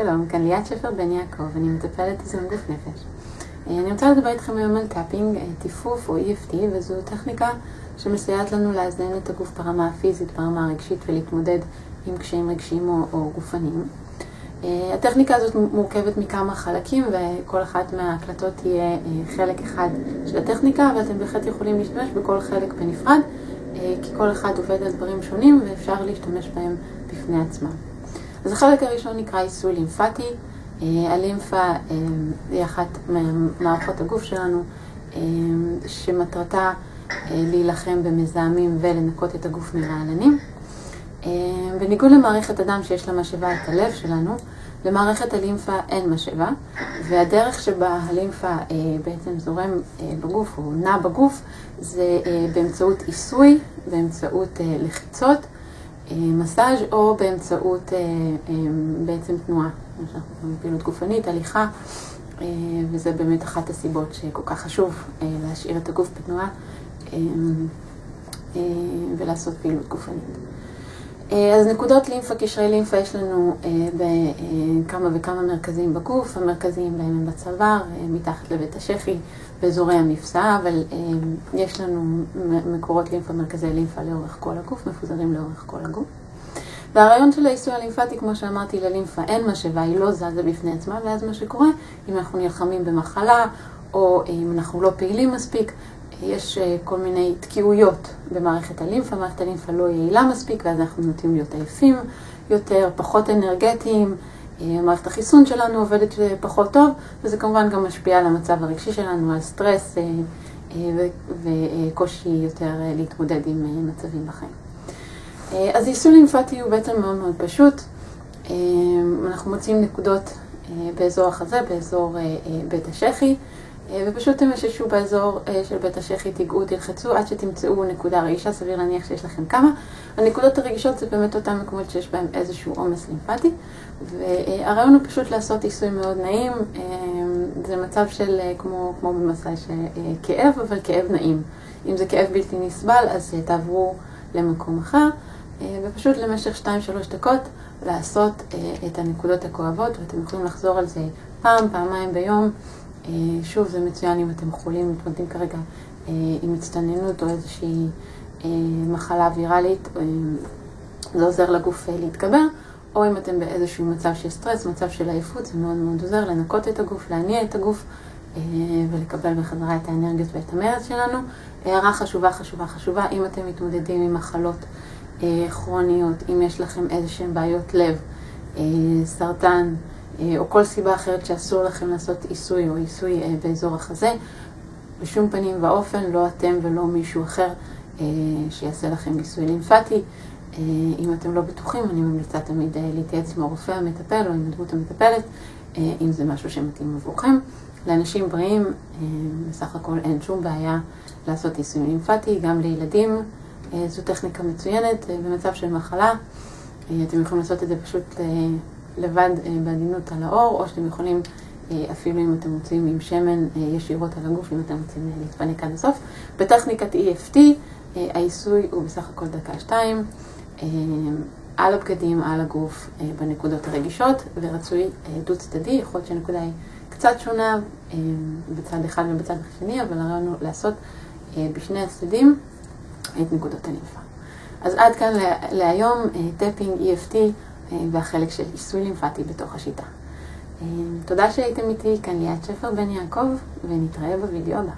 שלום, כאן ליאת שפר בן יעקב, אני מטפלת איזון גוף נפש. אני רוצה לדבר איתכם היום על טאפינג, טיפוף או EFT, וזו טכניקה שמסייעת לנו לאזן את הגוף ברמה הפיזית, ברמה הרגשית ולהתמודד עם קשיים רגשיים או גופניים. הטכניקה הזאת מורכבת מכמה חלקים, וכל אחת מההקלטות תהיה חלק אחד של הטכניקה, ואתם בהחלט יכולים להשתמש בכל חלק בנפרד, כי כל אחד עובד על דברים שונים ואפשר להשתמש בהם בפני עצמם. אז החלק הראשון נקרא עיסוי לימפטי. הלימפה היא אחת ממערכות הגוף שלנו, שמטרתה להילחם במזהמים ולנקות את הגוף מרעלנים. בניגוד למערכת הדם שיש לה משאבה את הלב שלנו, למערכת הלימפה אין משאבה, והדרך שבה הלימפה בעצם זורם בגוף או נע בגוף זה באמצעות עיסוי, באמצעות לחיצות, מסאז' או באמצעות בעצם תנועה, פעילות גופנית, הליכה, וזה באמת אחת הסיבות שכל כך חשוב להשאיר את הגוף בתנועה ולעשות פעילות גופנית. אז נקודות לימפה, קשרי לימפה, יש לנו בכמה וכמה מרכזים בגוף. המרכזיים בהם הם בצוואר, מתחת לבית השחי, באזורי המפסע, אבל יש לנו מקורות לימפה, מרכזי לימפה לאורך כל הגוף, מפוזרים לאורך כל הגוף. והרעיון של העיסוי הלימפטי, כמו שאמרתי, ללימפה אין משאבה, היא לא זזה בפני עצמה, ואז מה שקורה, אם אנחנו נלחמים במחלה, או אם אנחנו לא פעילים מספיק, יש כל מיני תקיעויות במערכת הלימפה, מערכת הלימפה לא יעילה מספיק, ואז אנחנו נוטים להיות עייפים יותר, פחות אנרגטיים, מערכת החיסון שלנו עובדת פחות טוב, וזה כמובן גם משפיע על המצב הרגשי שלנו, על סטרס וקושי יותר להתמודד עם מצבים בחיים. אז עיסוי לימפטי הוא בעצם מאוד מאוד פשוט. אנחנו מוצאים נקודות באזור החזה, באזור בית השחי, ופשוט תמששו באזור של בית השחי, תיגעו, תלחצו עד שתמצאו נקודה רגישה, סביר להניח שיש לכם כמה. הנקודות הרגישות זה באמת אותם מקומות שיש בהם איזשהו עומס לימפטי, והרעיון הוא פשוט לעשות עיסוי מאוד נעים. זה מצב של כמו במסאז' כאב, אבל כאב נעים. אם זה כאב בלתי נסבל, אז תעברו למקום אחר, ופשוט למשך 2-3 דקות לעשות את הנקודות הכואבות, ואתם יכולים לחזור על זה פעמיים ביום. שוב, זה מצוין אם אתם חולים, מתמודדים כרגע עם הצטננות או איזושהי מחלה ויראלית, זה עוזר לגוף להתגבר, או אם אתם באיזשהו מצב של סטרס, מצב של עייפות, זה מאוד מאוד עוזר לנקות את הגוף, להניע את הגוף ולקבל בחזרה את האנרגיות ואת המרץ שלנו. הערה חשובה, אם אתם מתמודדים עם מחלות כרוניות, אם יש לכם איזשהם בעיות לב, סרטן, או כל סיבה אחרת שאסור לכם לעשות עיסוי או עיסוי באזור החזה, בשום פנים ואופן, לא אתם ולא מישהו אחר שיעשה לכם עיסוי לימפטי. אם אתם לא בטוחים, אני ממליצה תמיד להתייעץ עם הרופא המטפל או עם הדמות המטפלת, אם זה משהו שמתאים עבורכם. לאנשים בריאים, בסך הכל אין שום בעיה לעשות עיסוי לימפטי, גם לילדים. זו טכניקה מצוינת במצב של מחלה. אתם יכולים לעשות את זה פשוט לבד בעדינות על האור, או שאתם יכולים אפילו אם אתם מוצאים עם שמן ישירות על הגוף, אם אתם רוצים להתפנק עד הסוף. בטכניקת EFT, העיסוי הוא בסך הכל 1-2 דקות, על הבגדים, על הגוף, בנקודות הרגישות, ורצוי דו צדדי, יכול להיות שהנקודה היא קצת שונה בצד אחד ובצד השני, אבל הרעיון הוא לעשות בשני הצדדים את נקודות הלימפה. אז עד כאן להיום, טאפינג, EFT, והחלק של עיסוי לימפטי בתוך השיטה. תודה שהייתם איתי, כאן ליאת שפר בן יעקב, ונתראה בווידאו הבא.